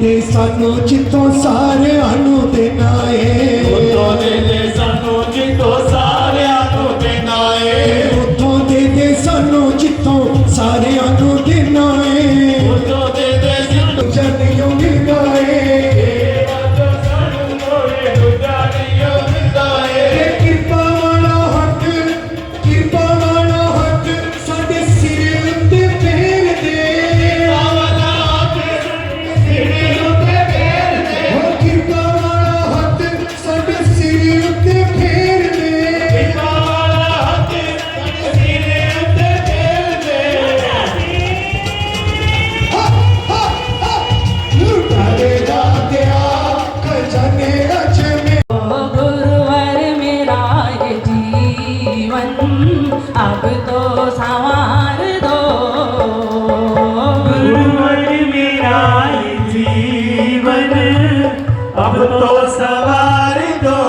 दे सानू जितों सारे आनू देना है, उतों दे सानू जितों सारे आनू देना है, उतों दे सानू जितों सारे आनू देना है, उतों दे जितों जानियो मिलना है, कृपा वाला हक साडे सिर उत्ते फेर दे, कृपा वाला हक साडे सिर उत्ते फेर दे, लुटा दे दातिया खजाने अज में। गुरुवर मेरा ये जीवन अब तो संवार दो, गुरुवर मेरा ये जीवन अब तो सवार दो,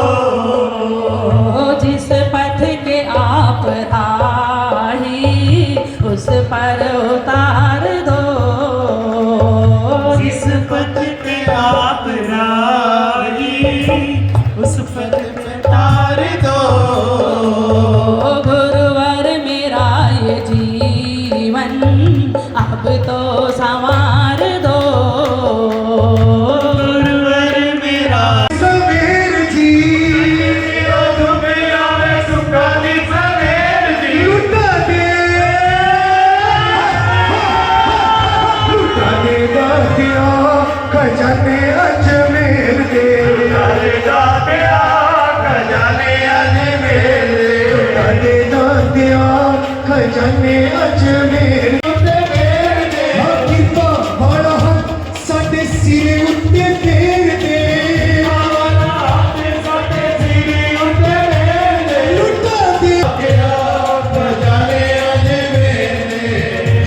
जिस पथ के आप राही उस पर उतार दो, जिस पथ पे आप राही उस पथ पे तार दो, गुरुवर मेरा ये जीवन अब तो संवार दो, गुरुवर मेरा सवेर जी तुम्हें आवे सुखा दी सवेर दी, लुटा दे दातिया खजाने अजमेर दे, दातिया खजाने अजमेर दे, लुटा दे दातिया खजाने अजमेर कृपा वाला हक साडे सिर उत्ते फेर दे, लुटा दे खजाने अजमेर दे,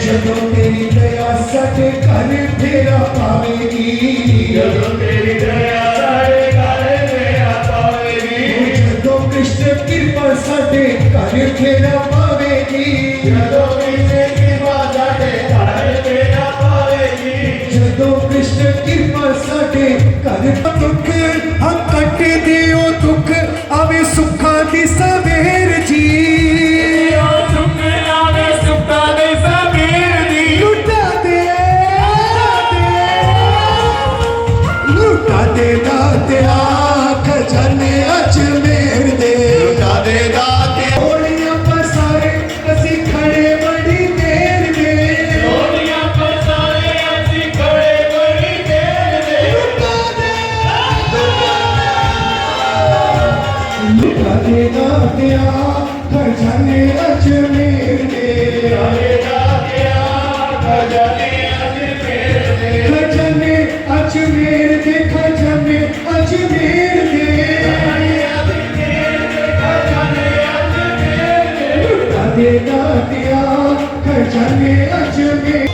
जदों तेरी दया साडे घर फेरा पावेगी, ਜਦੋਂ ਤੇਰੀ ਦਇਆ ਸਾਡੇ ਘਰ ਮੇਰਾ ਪਾਵੇਗੀ, जदों कृष्ण कृपा साडे घर फेरा पावेगी, ਜਦੋਂ ਕਿਸੇ ਕਿਰਪਾ ਸਾਡੇ ਘਰ ਮੇਰਾ ਪਾਵੇਗੀ, जदों कृष्ण कृपा साडे घर दुख हम कट दियो दुख आवे सुखा दी सवेर जी, ਉਹ ਸੁਖ ਆਵੇ ਸੁੱਖਾਂ ਦੇ ਸਵੇਰ ਦੀ, लुटा दे दातिया खजाने अजमेर दे, ਲੁਟਾ ਦੇ ਦਾਤੇ होलियां पसारे असी खड़े बड़ी देर में, ਸੋਨੀਆਂ ਪਸਾਰੇ ਅਸੀਂ ਖੜੇ ਬੜੀ ਦੇਰ ਦੇ, लुटा दे दातिया खजाने अजमेर दे, ਦਾਤਿਆ ਖਜ਼ਾਨੇ ਅਜਮੇਰ ਦੇ, खजाने अजमेर दे, खजाने अजमेर दे, लुटा दे दातिया खजाने अजमेर।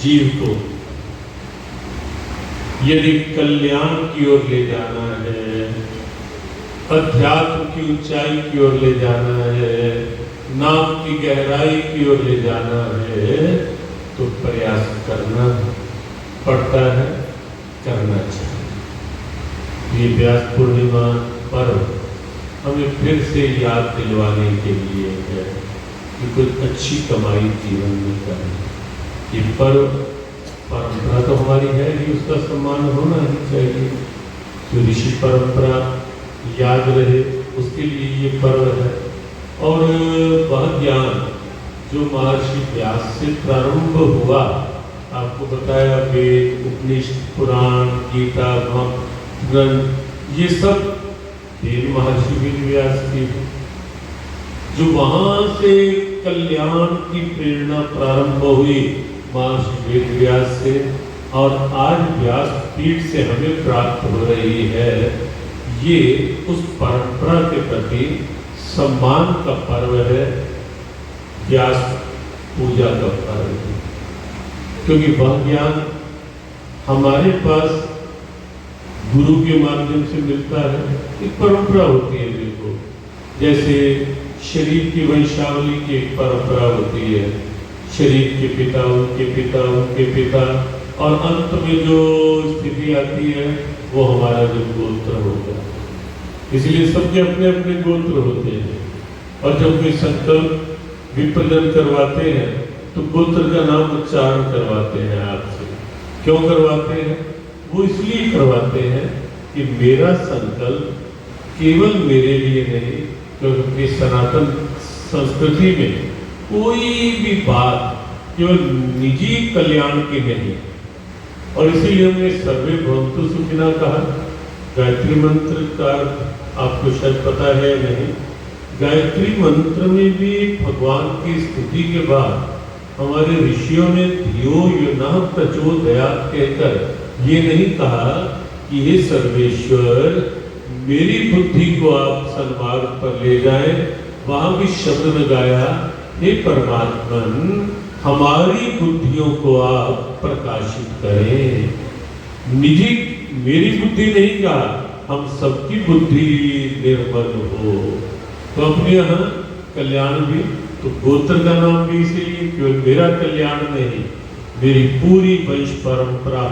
जीव को यदि कल्याण की ओर ले जाना है, अध्यात्म की ऊंचाई की ओर ले जाना है, नाम की गहराई की ओर ले जाना है, तो प्रयास करना पड़ता है, करना चाहिए। ये व्यास पूर्णिमा पर्व हमें फिर से याद दिलवाने के लिए है कि कुछ अच्छी कमाई जीवन में करें। ये पर्व परंपरा तो हमारी है ही, उसका सम्मान होना ही चाहिए। जो ऋषि परंपरा याद रहे उसके लिए ये पर्व है। और वह ज्ञान जो महर्षि व्यास से प्रारंभ हुआ, आपको बताया वेद, उपनिषद, पुराण, गीता, ग्रंथ, ये सब वेद महर्षि वेद व्यास की, जो वहां से कल्याण की प्रेरणा प्रारंभ हुई महर्षि वेद व्यास से, और आज व्यास पीठ से हमें प्राप्त हो रही है, ये उस परंपरा के प्रति सम्मान का पर्व है, व्यास पूजा का पर्व है। क्योंकि वह ज्ञान हमारे पास गुरु के माध्यम से मिलता है, एक परंपरा होती है। बिल्कुल जैसे शरीर की वंशावली की एक परंपरा होती है, शरीर के पिता उनके पिता उनके पिता, और अंत में जो स्थिति आती है वो हमारा जो गोत्र होगा। इसलिए सबके अपने अपने गोत्र होते हैं, और जब कोई संकल्प विप्रजन करवाते हैं तो गोत्र का नाम उच्चारण करवाते हैं आपसे। क्यों करवाते हैं? वो इसलिए करवाते हैं कि मेरा संकल्प केवल मेरे लिए नहीं, क्योंकि सनातन संस्कृति में कोई भी बात केवल निजी कल्याण की नहीं, और इसीलिए हमने सर्वे भवन्तु सुखिनः कहा। गायत्री मंत्र का आपको शायद पता है नहीं, गायत्री मंत्र में भी भगवान की स्तुति के बाद हमारे ऋषियों ने धियो यो न प्रचोदयात् कहकर ये नहीं कहा कि हे सर्वेश्वर मेरी बुद्धि को आप सन्मार्ग पर ले जाएं, वहां भी शब्द लगाया हे परमात्मन हमारी बुद्धियों को आप प्रकाशित करें। निजी मेरी बुद्धि नहीं कहा, हम सबकी बुद्धि निर्मल हो। तो अपने यहाँ कल्याण भी, तो गोत्र का नाम भी इसीलिए क्यों मेरा कल्याण नहीं, मेरी पूरी वंश परंपरा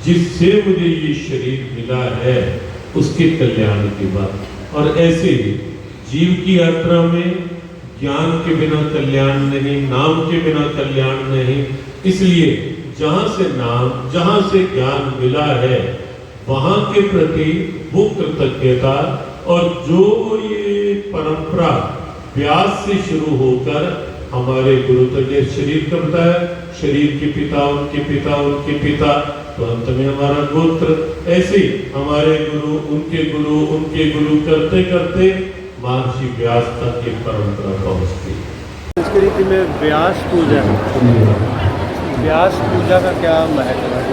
जिससे मुझे ये शरीर मिला है उसके कल्याण की बात। और ऐसे ही जीव की यात्रा में ज्ञान के बिना कल्याण नहीं, नाम के बिना कल्याण नहीं। इसलिए जहां से नाम, जहां से ज्ञान मिला है वहां के प्रति वो कृतज्ञता, और जो ये परंपरा व्यास से शुरू होकर हमारे गुरु तक, शरीर का बताया, शरीर के पिता उनके पिता उनके पिता, तो अंत में हमारा गोत्र, ऐसे हमारे गुरु उनके करते करते महर्षि व्यास तक की परंपरा पहुंचती। संस्कृति में व्यास पूजा, व्यास पूजा का क्या महत्व है?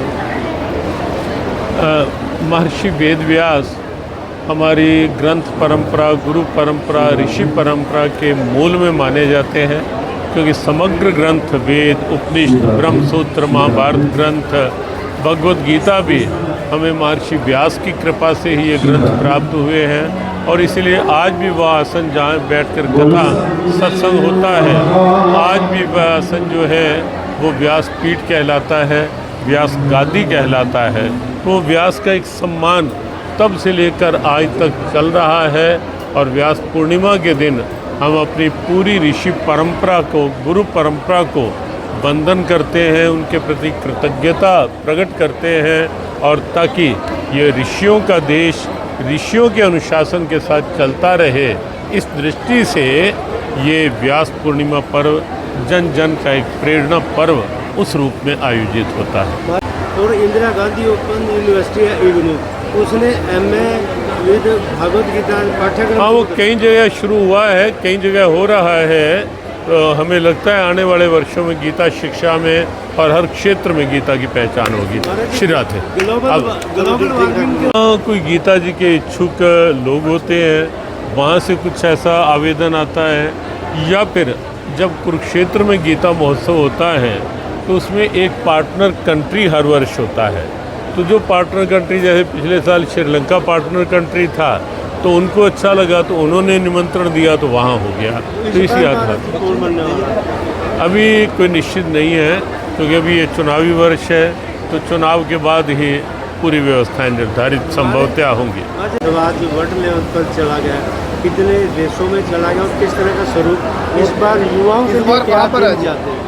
महर्षि वेद व्यास हमारी ग्रंथ परंपरा, गुरु परंपरा, ऋषि परंपरा के मूल में माने जाते हैं, क्योंकि समग्र ग्रंथ वेद, उपनिषद, ब्रह्मसूत्र, महाभारत ग्रंथ, भगवद गीता भी हमें महर्षि व्यास की कृपा से ही ये ग्रंथ प्राप्त हुए हैं। और इसलिए आज भी वह आसन जहाँ बैठकर कथा सत्संग होता है, आज भी वह आसन जो है वो व्यास पीठ कहलाता है, व्यास गादी कहलाता है। तो व्यास का एक सम्मान तब से लेकर आज तक चल रहा है, और व्यास पूर्णिमा के दिन हम अपनी पूरी ऋषि परंपरा को, गुरु परंपरा को वंदन करते हैं, उनके प्रति कृतज्ञता प्रकट करते हैं, और ताकि ये ऋषियों का देश ऋषियों के अनुशासन के साथ चलता रहे, इस दृष्टि से ये व्यास पूर्णिमा पर्व जन जन का एक प्रेरणा पर्व उस रूप में आयोजित होता है। और इंदिरा गांधी ओपन यूनिवर्सिटी है इग्नू, उसने MA विद भगवद गीता पाठ्यक्रम, हाँ वो कई जगह शुरू हुआ है, कई जगह हो रहा है। तो हमें लगता है आने वाले वर्षों में गीता शिक्षा में और हर क्षेत्र में गीता की पहचान होगी। श्री राधे। ग्लोबल वार्मिंग, कोई गीता जी के इच्छुक लोग होते हैं, वहाँ से कुछ ऐसा आवेदन आता है, या फिर जब कुरुक्षेत्र में गीता महोत्सव होता है तो उसमें एक पार्टनर कंट्री हर वर्ष होता है। तो जो पार्टनर कंट्री, जैसे पिछले साल श्रीलंका पार्टनर कंट्री था, तो उनको अच्छा लगा तो उन्होंने निमंत्रण दिया तो वहाँ हो गया। तो इसी आधार अभी कोई निश्चित नहीं है, क्योंकि अभी ये चुनावी वर्ष है, तो चुनाव के बाद ही पूरी व्यवस्थाएं निर्धारित संभवतः होंगी। आज वर्ल्ड लेवल पर चला गया, कितने देशों में चला गया और किस तरह का स्वरूप इस बार युवाओं के लिए क्या देना चाहते हैं?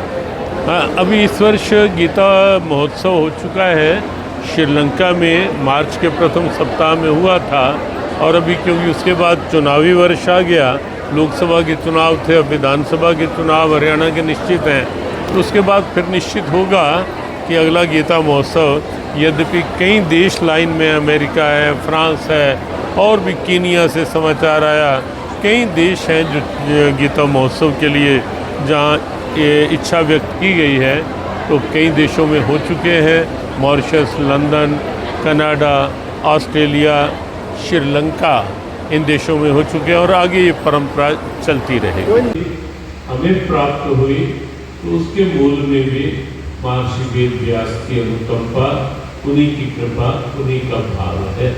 हाँ, अभी इस वर्ष गीता महोत्सव हो चुका है, श्रीलंका में मार्च के प्रथम सप्ताह में हुआ था, और अभी क्योंकि उसके बाद चुनावी वर्ष आ गया, लोकसभा के चुनाव थे, अब विधानसभा के चुनाव हरियाणा के निश्चित हैं, तो उसके बाद फिर निश्चित होगा कि अगला गीता महोत्सव, यद्यपि कई देश लाइन में, अमेरिका है, फ्रांस है, और भी कीनिया से समाचार आया, कई देश हैं जो गीता महोत्सव के लिए जहाँ ये इच्छा व्यक्त की गई है, तो कई देशों में हो चुके हैं। Mauritius, London, Canada, Australia, Sri Lanka इन देशों में हो चुके हैं और आगे ये परंपरा चलती रहेगी। हमें प्राप्त हुई तो उसके मूल में भी महर्षि वेद व्यास की अनुकंपा, उन्हीं की कृपा, उन्हीं का भाव है।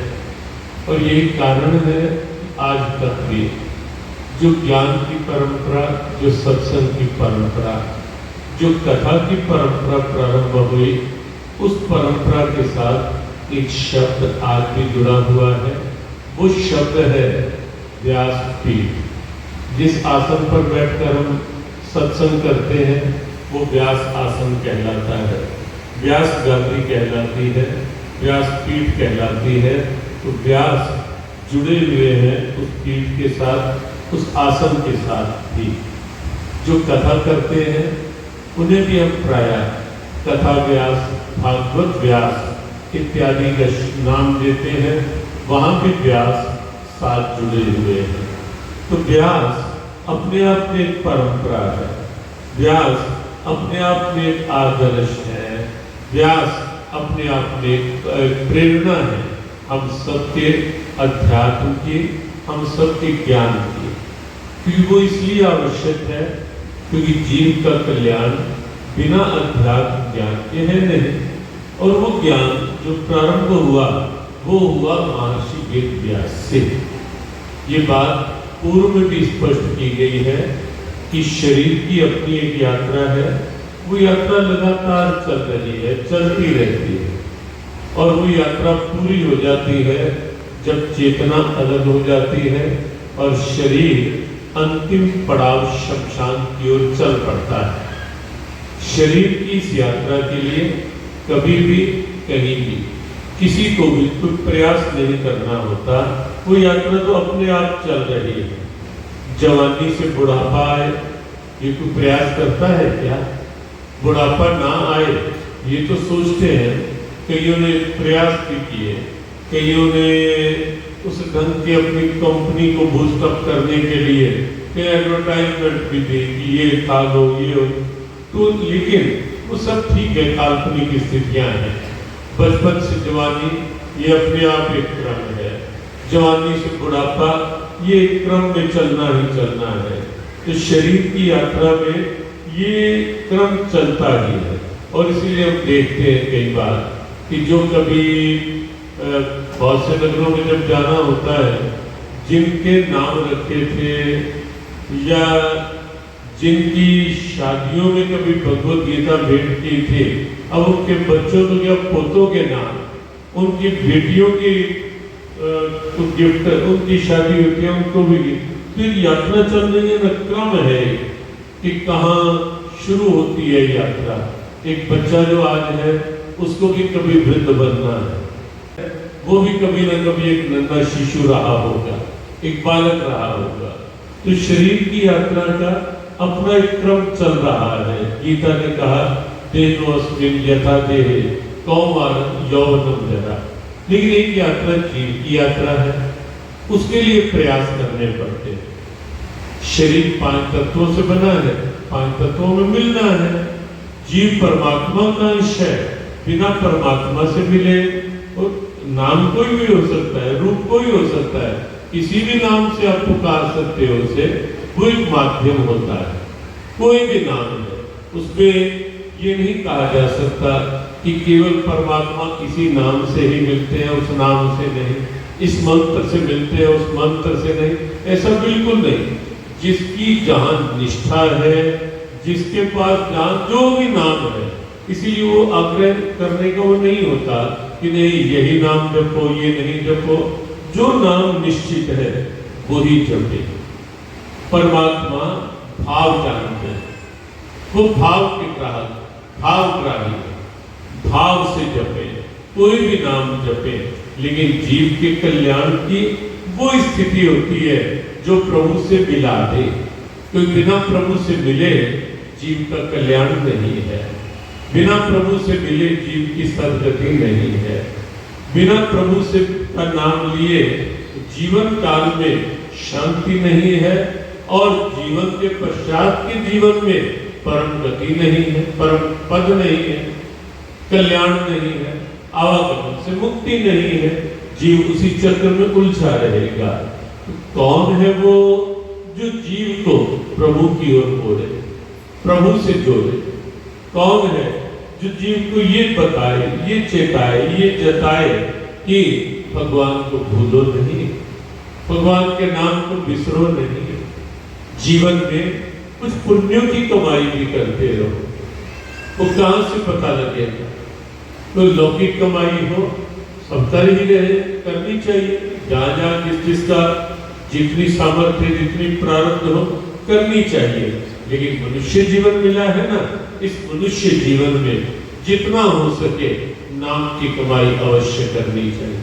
और यही कारण है आज तक भी जो ज्ञान की परंपरा, जो सत्संग की परंपरा, जो कथा की परंपरा प्रारंभ हुई, उस परंपरा के साथ एक शब्द आज भी जुड़ा हुआ है। वो शब्द है व्यासपीठ। जिस आसन पर बैठकर हम सत्संग करते हैं वो व्यास आसन कहलाता है, व्यास गादी कहलाती है, व्यासपीठ कहलाती है। तो व्यास जुड़े हुए हैं उस पीठ के साथ, उस आसन के साथ भी। जो कथा करते हैं उन्हें भी हम प्रायः कथा व्यास, भागवत व्यास इत्यादि का नाम देते हैं। वहाँ भी व्यास साथ जुड़े हुए हैं। तो व्यास अपने आप में एक परंपरा है, व्यास अपने आप में एक आदर्श है, व्यास अपने आप में एक प्रेरणा है हम सबके अध्यात्म की, हम सबके ज्ञान की। क्योंकि वो इसलिए आवश्यक है क्योंकि जीव का कल्याण बिना अध्यात्म ज्ञान के है नहीं। और वो ज्ञान जो प्रारंभ हुआ वो हुआ महर्षि वेद व्यास से। ये बात पूर्व में भी स्पष्ट की गई है कि शरीर की अपनी एक यात्रा है, वो यात्रा लगातार चल रही है, चलती रहती है। और वो यात्रा पूरी हो जाती है जब चेतना अलग हो जाती है और शरीर अंतिम पड़ाव शमशान की ओर चल पड़ता है। शरीर की इस यात्रा के लिए कभी भी कहीं भी किसी को भी कोई प्रयास नहीं करना होता, वो यात्रा तो अपने आप चल रही है। जवानी से बुढ़ापा आए ये कोई प्रयास करता है क्या? बुढ़ापा ना आए ये तो सोचते हैं। कईयों ने प्रयास भी किए, कईयों ने उस ढंग की अपनी कंपनी को बूस्टअप करने के लिए एडवर्टाइजमेंट भी दी कि ये खा लो, ये हो। तो लेकिन वो सब ठीक है, काल्पनिक स्थितियां हैं। बचपन से जवानी ये अपने आप एक क्रम है, जवानी से बुढ़ापा ये एक क्रम में चलना ही चलना है। तो शरीर की यात्रा में ये क्रम चलता ही है। और इसीलिए हम देखते हैं कई बार कि जो कभी बहुत से नगरों में जब जाना होता है, जिनके नाम रखे थे या जिनकी शादियों में कभी भगवत गीता भेंट की थी, अब उनके बच्चों को या पोतों के नाम, उनकी बेटियों की गिफ्ट, उनकी शादी होती है, उनको भी। फिर यात्रा चल रही है, न क्रम है कि कहाँ शुरू होती है यात्रा। एक बच्चा जो आज है उसको भी कभी वृद्ध बनना है, वो भी कभी न कभी एक नन्हा शिशु रहा होगा, एक बालक रहा होगा। तो शरीर की यात्रा का अपना एक क्रम चल रहा है। गीता ने कहा देहोऽस्मिन् यथा देहे कौमारं यौवनं जरा। लेकिन एक यात्रा जीव की यात्रा है, उसके लिए प्रयास करने पड़ते हैं। शरीर 5 तत्वों से बना है, 5 तत्वों में मिलना है। जीव परमात्मा का अंश है, बिना परमात्मा से मिले और नाम कोई भी हो सकता है, रूप कोई हो सकता है, किसी भी नाम से आप पुकार सकते हो उसे, वो एक माध्यम होता है। कोई भी नाम है, उसमें ये नहीं कहा जा सकता कि केवल परमात्मा इसी नाम से ही मिलते हैं, उस नाम से नहीं, इस मंत्र से मिलते हैं, उस मंत्र से नहीं, ऐसा बिल्कुल नहीं। जिसकी जहां निष्ठा है, जिसके पास जहां जो भी नाम है, इसीलिए वो आग्रह करने का वो नहीं होता कि नहीं यही नाम जपो, ये नहीं जपो। जो नाम निश्चित है वही जपे। परमात्मा भाव जानते हैं, वो भाव के ग्राहक, भावग्राही, भाव से जपे, कोई भी नाम जपे। लेकिन जीव के कल्याण की वो स्थिति होती है जो प्रभु से मिला दे। तो बिना प्रभु से मिले जीव का कल्याण नहीं है, बिना प्रभु से मिले जीव की सद्गति नहीं है। बिना प्रभु से का नाम लिए जीवन काल में शांति नहीं है और जीवन के पश्चात के जीवन में परम गति नहीं है, परम पद नहीं है। कल्याण नहीं है, आवागमन से मुक्ति नहीं है, जीव उसी चक्र में उलझा रहेगा। तो कौन है वो जो जीव को प्रभु की ओर मोड़े, प्रभु से जोड़े? कौन है जो जीव को ये बताए, ये चेताए, ये जताए कि भगवान को भूलो नहीं, भगवान के नाम को बिसरो नहीं, जीवन में कुछ पुण्यों की कमाई भी करते रहो। वो कहां से पता लगेगा? तो लौकिक कमाई हो सब कर ही रहे, करनी चाहिए, जहां जहां जिसका जितनी सामर्थ्य, जितनी प्रारब्ध हो करनी चाहिए। लेकिन मनुष्य जीवन मिला है ना, इस मनुष्य जीवन में जितना हो सके नाम की कमाई अवश्य करनी चाहिए।